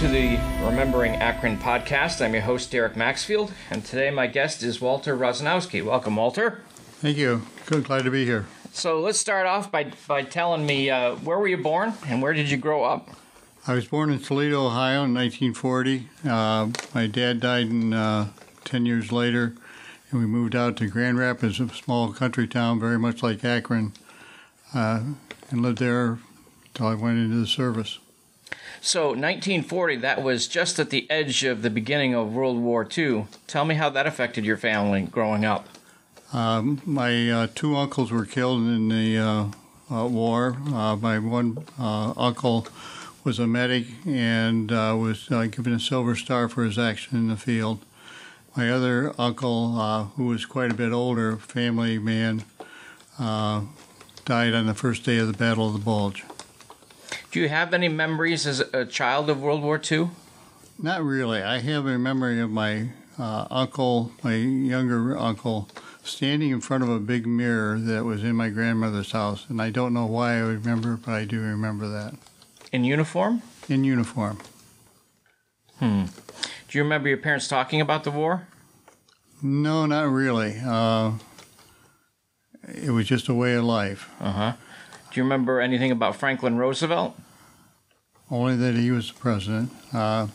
to the Remembering Akron podcast. I'm your host, Derek Maxfield, and today my guest is Walter Rosonowski. Welcome, Walter. Thank you. Good, glad to be here. So let's start off by telling me, where were you born and where did you grow up? I was born in Toledo, Ohio in 1940. My dad died 10 years later, and we moved out to Grand Rapids, a small country town very much like Akron, and lived there until I went into the service. So 1940, that was just at the edge of the beginning of World War II. Tell me how that affected your family growing up. My two uncles were killed in the war. My one uncle was a medic and was given a Silver Star for his action in the field. My other uncle, who was quite a bit older, family man, died on the first day of the Battle of the Bulge. Do you have any memories as a child of World War II? Not really. I have a memory of my uncle, my younger uncle, standing in front of a big mirror that was in my grandmother's house. And I don't know why I remember it, but I do remember that. In uniform? In uniform. Do you remember your parents talking about the war? No, not really. It was just a way of life. Uh-huh. Do you remember anything about Franklin Roosevelt? Only that he was the president.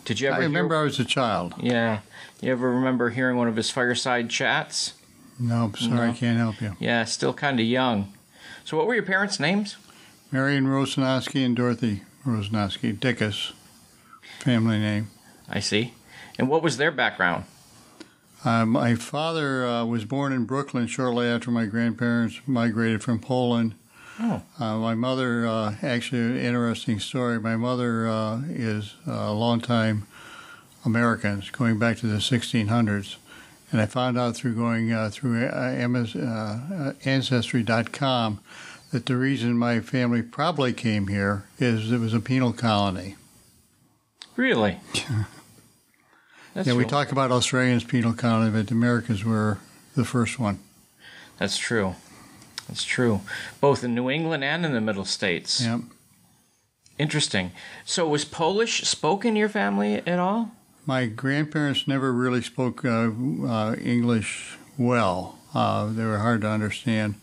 Did you ever I remember I was a child. Yeah. You ever remember hearing one of his fireside chats? No, sorry, No. I can't help you. Yeah, still kind of young. So what were your parents' names? Marion Rosonowski and Dorothy Rosonowski, Dickus, family name. I see. And what was their background? My father was born in Brooklyn shortly after my grandparents migrated from Poland. Oh. My mother, actually, an interesting story. My mother is a long-time American, going back to the 1600s. And I found out through going through Ancestry.com that the reason my family probably came here is it was a penal colony. Really? That's Yeah, we real- talk about Australians' penal colony, but the Americans were the first one. That's true. That's true. Both in New England and in the Middle States. Yep. Interesting. So was Polish spoken in your family at all? My grandparents never really spoke English well. They were hard to understand.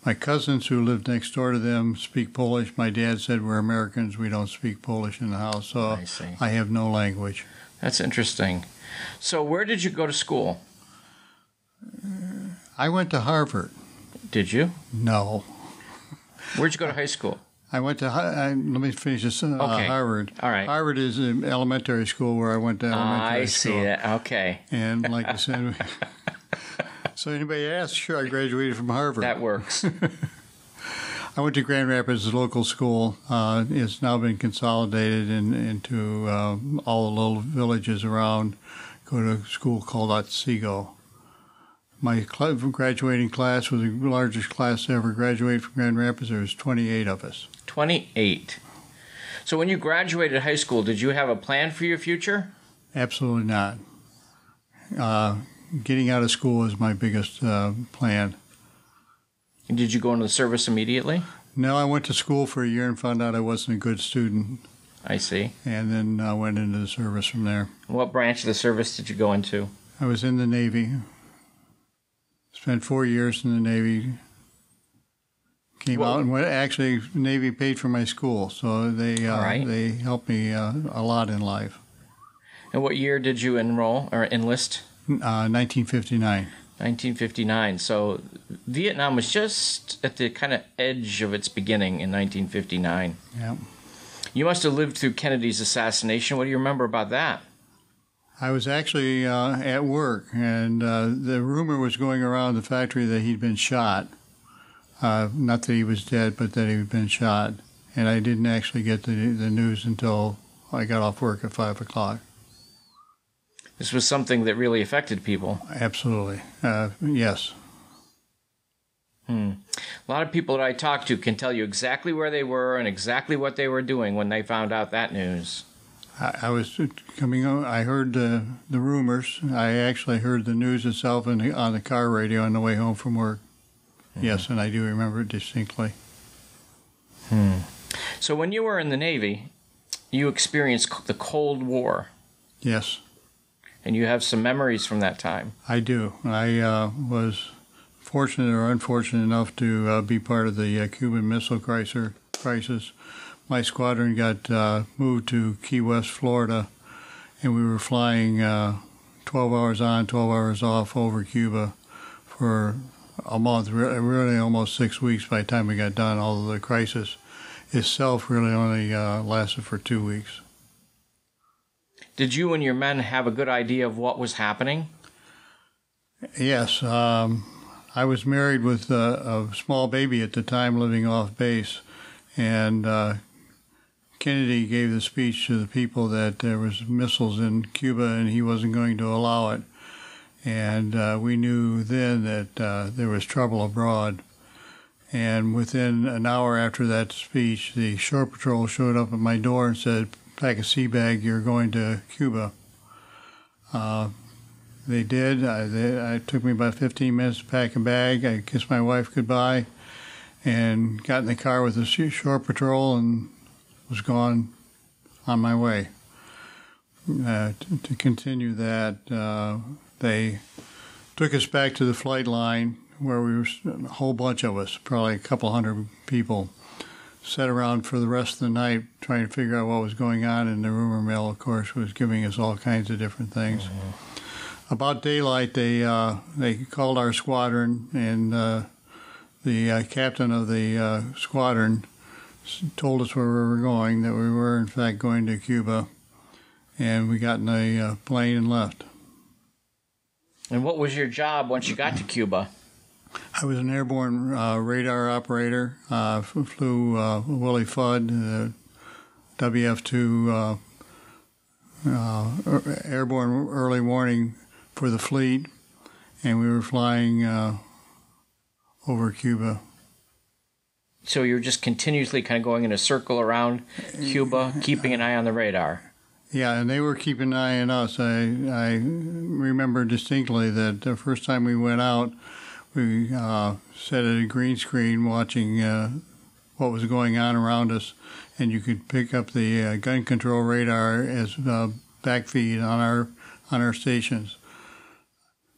My cousins who lived next door to them speak Polish. My dad said we're Americans, we don't speak Polish in the house, so I see. I have no language. That's interesting. So where did you go to school? I went to Harvard. Did you? No. Where'd you go to high school? I went to, let me finish this, Okay. Harvard. All right. Harvard is an elementary school where I went to elementary school. I see that. Okay. And like I said, so anybody asks, sure, I graduated from Harvard. That works. I went to Grand Rapids, a local school. It's now been consolidated into all the little villages around. Go to a school called Otsego. My graduating class was the largest class to ever graduate from Grand Rapids. There was 28 of us. 28. So when you graduated high school, did you have a plan for your future? Absolutely not. Getting out of school was my biggest plan. And did you go into the service immediately? No, I went to school for a year and found out I wasn't a good student, I see. and then I went into the service from there. What branch of the service did you go into? I was in the Navy. Spent 4 years in the Navy. Came out and went, actually, the Navy paid for my school, so they right. they helped me a lot in life. And what year did you enroll or enlist? 1959. 1959. So Vietnam was just at the kind of edge of its beginning in 1959. Yeah. You must have lived through Kennedy's assassination. What do you remember about that? I was actually at work, and the rumor was going around the factory that he'd been shot. Not that he was dead, but that he'd been shot. And I didn't actually get the news until I got off work at 5 o'clock. This was something that really affected people. Absolutely. Yes. A lot of people that I talk to can tell you exactly where they were and exactly what they were doing when they found out that news. I was coming home. I heard the rumors. I actually heard the news itself on the car radio on the way home from work. Mm-hmm. Yes, and I do remember it distinctly. So when you were in the Navy, You experienced the Cold War, Yes, and you have some memories from that time. I do. I was fortunate or unfortunate enough to be part of the Cuban Missile Crisis. My squadron got moved to Key West, Florida, and we were flying 12 hours on, 12 hours off over Cuba for a month, really almost 6 weeks by the time we got done, although the crisis itself really only lasted for 2 weeks. Did you and your men have a good idea of what was happening? Yes, I was married with a small baby at the time living off base, and Kennedy gave the speech to the people that there was missiles in Cuba and he wasn't going to allow it. And we knew then that there was trouble abroad. And within an hour after that speech, the shore patrol showed up at my door and said, "Pack a sea bag, you're going to Cuba." They did. It took me about 15 minutes to pack a bag. I kissed my wife goodbye and got in the car with the shore patrol and was gone on my way. To continue that, they took us back to the flight line where we were, a whole bunch of us, probably a couple hundred people, sat around for the rest of the night trying to figure out what was going on, and the rumor mill, of course, was giving us all kinds of different things. Mm-hmm. About daylight, they called our squadron, and the captain of the squadron told us where we were going, that we were, in fact, going to Cuba, and we got in a plane and left. And what was your job once you got to Cuba? I was an airborne radar operator. Flew Willie Fudd, WF-2 airborne early warning for the fleet, and we were flying over Cuba. So you were just continuously kind of going in a circle around Cuba, keeping an eye on the radar. Yeah, and they were keeping an eye on us. I remember distinctly that the first time we went out, we sat at a green screen watching what was going on around us, and you could pick up the gun control radar as backfeed on our stations.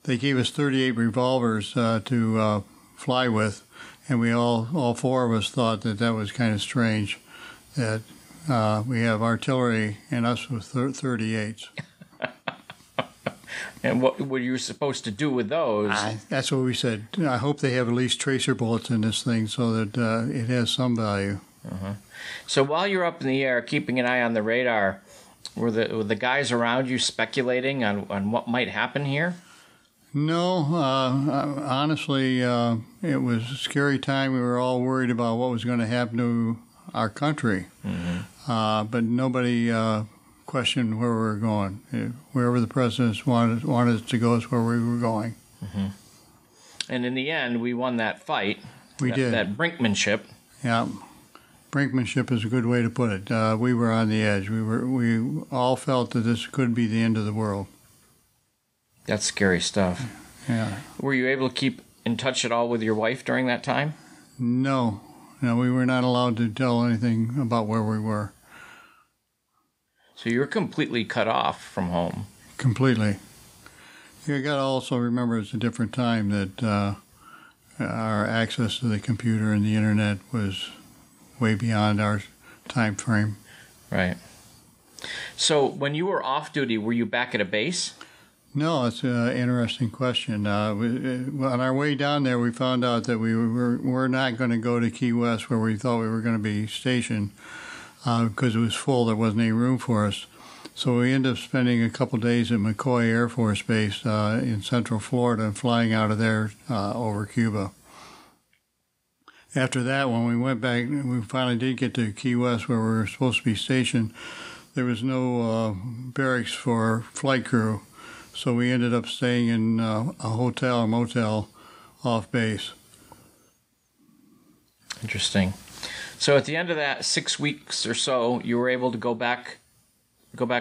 They gave us 38 revolvers to fly with, and we all four of us thought that was kind of strange, that we have artillery and us with 38s. And what were you supposed to do with those? That's what we said. I hope they have at least tracer bullets in this thing so that it has some value. Uh-huh. So while you're up in the air, keeping an eye on the radar, were the guys around you speculating on what might happen here? No, honestly, it was a scary time. We were all worried about what was going to happen to our country, mm-hmm. But nobody questioned where we were going. Wherever the presidents wanted us to go is where we were going. Mm-hmm. And in the end, we won that fight. We did. That brinkmanship. Yeah, brinkmanship is a good way to put it. We were on the edge. We all felt that this could be the end of the world. That's scary stuff. Yeah. Were you able to keep in touch at all with your wife during that time? No, we were not allowed to tell anything about where we were. So you were completely cut off from home. Completely. You got to also remember it's a different time that our access to the computer and the internet was way beyond our time frame. Right. So when you were off duty, were you back at a base? No, it's an interesting question. On our way down there, we found out that we were not going to go to Key West where we thought we were going to be stationed because it was full. There wasn't any room for us. So we ended up spending a couple of days at McCoy Air Force Base in Central Florida and flying out of there over Cuba. After that, when we went back, we finally did get to Key West where we were supposed to be stationed. There was no barracks for flight crew. So we ended up staying in a hotel or motel off base. Interesting. So at the end of that 6 weeks or so, you were able to go back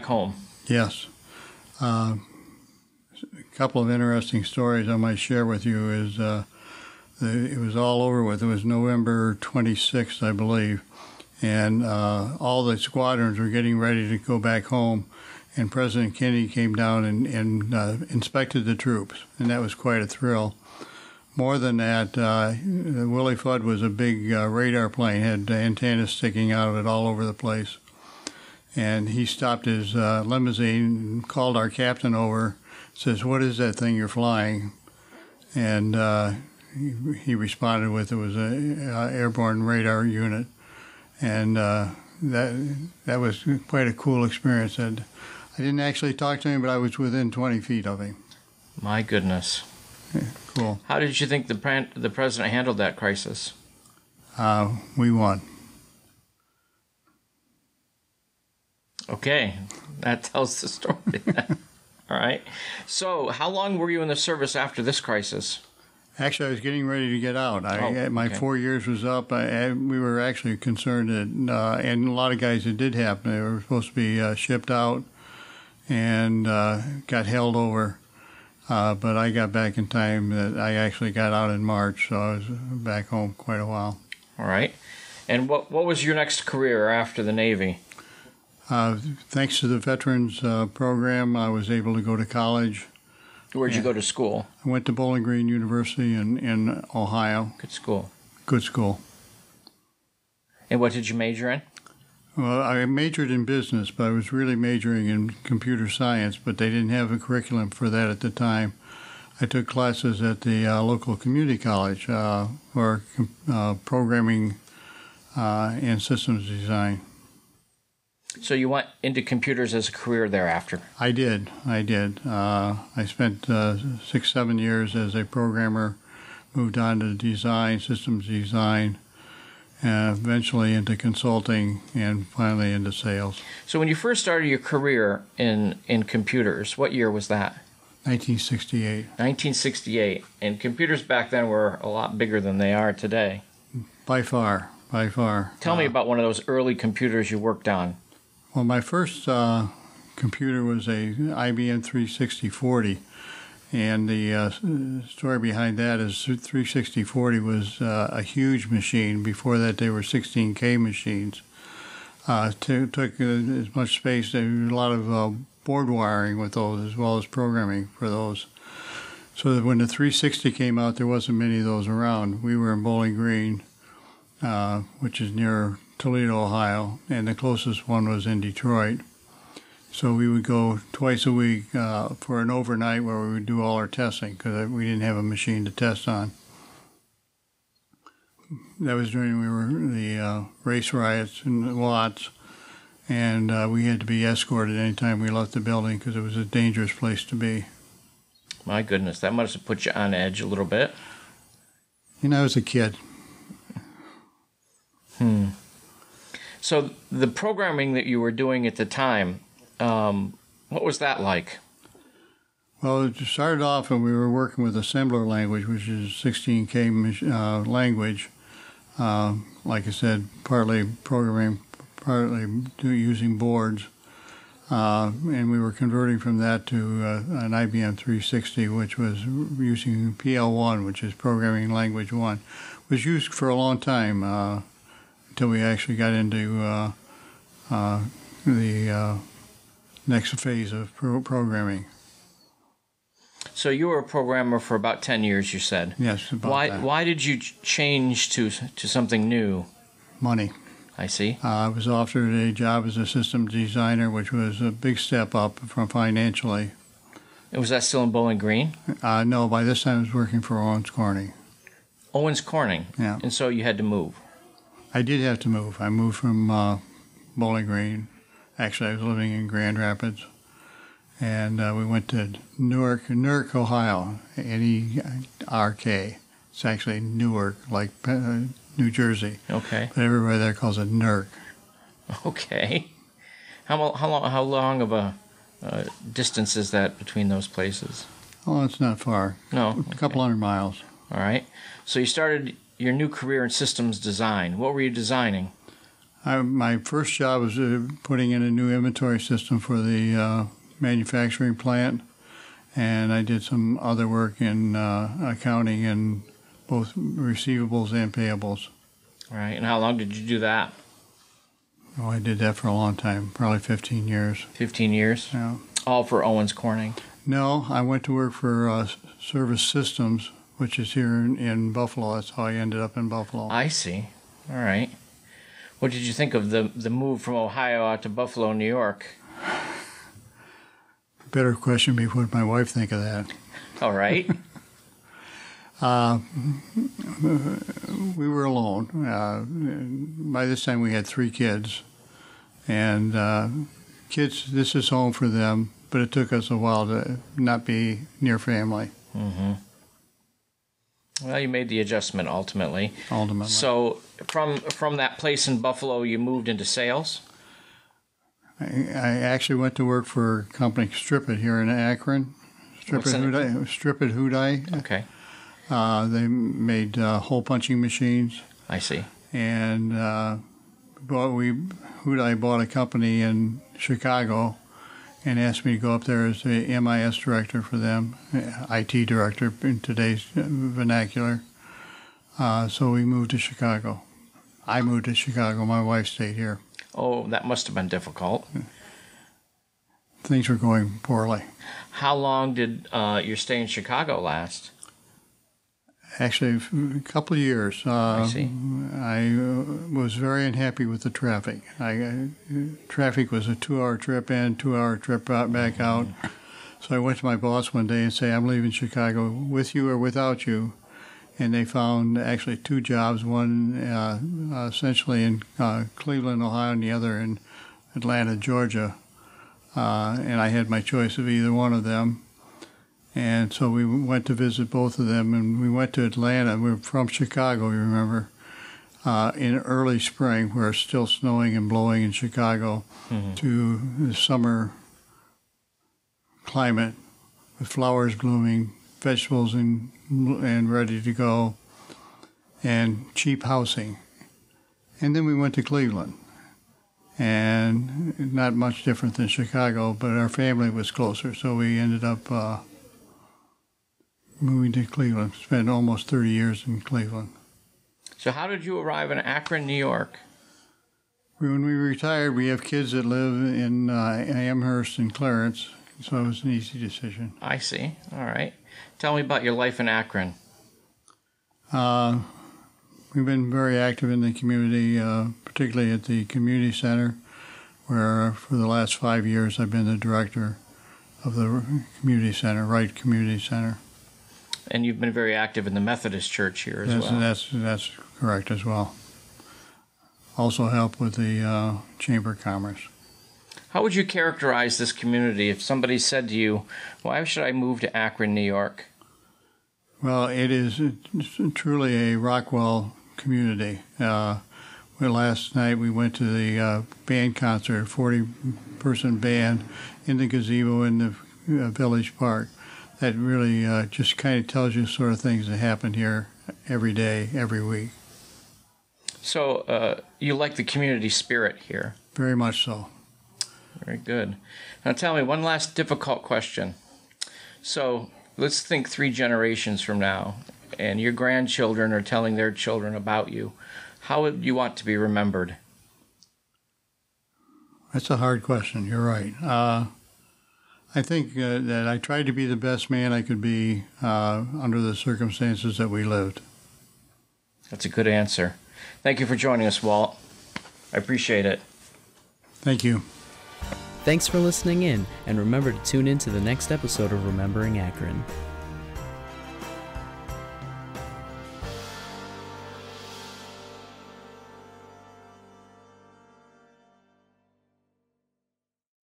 home. Yes. A couple of interesting stories I might share with you is it was all over with. It was November 26th, I believe, and all the squadrons were getting ready to go back home, and President Kennedy came down and inspected the troops, and that was quite a thrill. More than that, Willie Fudd was a big radar plane, had antennas sticking out of it all over the place. And he stopped his limousine and called our captain over, says, "What is that thing you're flying?" And he responded with, it was a airborne radar unit. And that was quite a cool experience. And I didn't actually talk to him, but I was within 20 feet of him. My goodness. Yeah, cool. How did you think the president handled that crisis? We won. Okay, that tells the story. All right. So, how long were you in the service after this crisis? Actually, I was getting ready to get out. My 4 years was up. We were actually concerned that, and a lot of guys, it did happen. They were supposed to be shipped out and got held over. But I got back in time. That I actually got out in March, so I was back home quite a while. All right. And what was your next career after the Navy? Thanks to the Veterans Program, I was able to go to college. Where'd you go to school? I went to Bowling Green University in Ohio. Good school. Good school. And what did you major in? Well, I majored in business, but I was really majoring in computer science, but they didn't have a curriculum for that at the time. I took classes at the local community college for programming and systems design. So you went into computers as a career thereafter? I did. I spent 6-7 years as a programmer, moved on to design, systems design, and eventually into consulting, and finally into sales. So when you first started your career in computers, what year was that? 1968. 1968. And computers back then were a lot bigger than they are today. By far. Tell me about one of those early computers you worked on. Well, my first computer was a IBM 36040, and the story behind that is 36040 was a huge machine. Before that, they were 16K machines. Took as much space. There was a lot of board wiring with those, as well as programming for those. So that when the 360 came out, there wasn't many of those around. We were in Bowling Green, which is near Toledo, Ohio, and the closest one was in Detroit. So we would go twice a week for an overnight where we would do all our testing because we didn't have a machine to test on. That was during the race riots in Watts, and we had to be escorted anytime we left the building because it was a dangerous place to be. My goodness, that must have put you on edge a little bit. I was a kid. So the programming that you were doing at the time, what was that like? Well, it started off and we were working with assembler language, which is 16K language. Like I said, partly programming, partly using boards. And we were converting from that to an IBM 360, which was using PL1, which is Programming Language 1. It was used for a long time until we actually got into the next phase of programming. So you were a programmer for about 10 years, you said. Yes, about that. Why did you change to something new? Money. I see. I was offered a job as a systems designer, which was a big step up from financially. And was that still in Bowling Green? No, by this time I was working for Owens Corning. Owens Corning? Yeah. And so you had to move? I did have to move. I moved from Bowling Green. Actually, I was living in Grand Rapids. And we went to Newark, Ohio, N-E-R-K. It's actually Newark, like New Jersey. Okay. But everybody there calls it Newark. Okay. How long of a distance is that between those places? Oh, it's not far. No. Okay. A couple 100 miles. All right. So you started your new career in systems design. What were you designing? My first job was putting in a new inventory system for the manufacturing plant, and I did some other work in accounting in both receivables and payables. All right. And how long did you do that? Oh, I did that for a long time, probably 15 years. 15 years? Yeah. All for Owens Corning? No, I went to work for Service Systems, which is here in Buffalo. That's how I ended up in Buffalo. I see. All right. What did you think of the move from Ohio out to Buffalo, New York? Better question me, what my wife think of that. All right. We were alone. By this time, we had 3 kids. And kids, this is home for them, but it took us a while to not be near family. Mm-hmm. Well, you made the adjustment ultimately. Ultimately. So from that place in Buffalo, you moved into sales? I actually went to work for a company, Strip It, here in Akron. Strip It Hudai. Okay. They made hole punching machines. I see. And Hudai bought a company in Chicago and asked me to go up there as the MIS director for them, IT director in today's vernacular. So we moved to Chicago. I moved to Chicago. My wife stayed here. Oh, that must have been difficult. Things were going poorly. How long did your stay in Chicago last? Actually, a couple of years. I see. I was very unhappy with the traffic. Traffic was a 2-hour trip in, 2-hour trip out, back out. So I went to my boss one day and said, I'm leaving Chicago with you or without you. And they found actually 2 jobs, one essentially in Cleveland, Ohio, and the other in Atlanta, Georgia. And I had my choice of either one of them. And so we went to visit both of them, and we went to Atlanta. We were from Chicago, you remember, in early spring, where it's still snowing and blowing in Chicago, to the summer climate with flowers blooming, vegetables and ready to go, and cheap housing. And then we went to Cleveland, and not much different than Chicago, but our family was closer, so we ended up moving to Cleveland. Spent almost 30 years in Cleveland. So how did you arrive in Akron, New York? When we retired, we have kids that live in Amherst and Clarence, so it was an easy decision. I see. All right. Tell me about your life in Akron. We've been very active in the community, particularly at the community center, where for the last 5 years I've been the director of the community center, Wright Community Center. And you've been very active in the Methodist Church here as well. That's correct as well. Also help with the Chamber of Commerce. How would you characterize this community if somebody said to you, why should I move to Akron, New York? Well, it's truly a Rockwell community. Last night we went to the band concert, 40-person band in the gazebo in the village park. That really just kind of tells you sort of things that happen here every day, every week. So you like the community spirit here? Very much so. Very good. Now tell me one last difficult question. So let's think 3 generations from now, and your grandchildren are telling their children about you. How would you want to be remembered? That's a hard question. You're right. I think that I tried to be the best man I could be under the circumstances that we lived. That's a good answer. Thank you for joining us, Walt. I appreciate it. Thank you. Thanks for listening in, and remember to tune in to the next episode of Remembering Akron.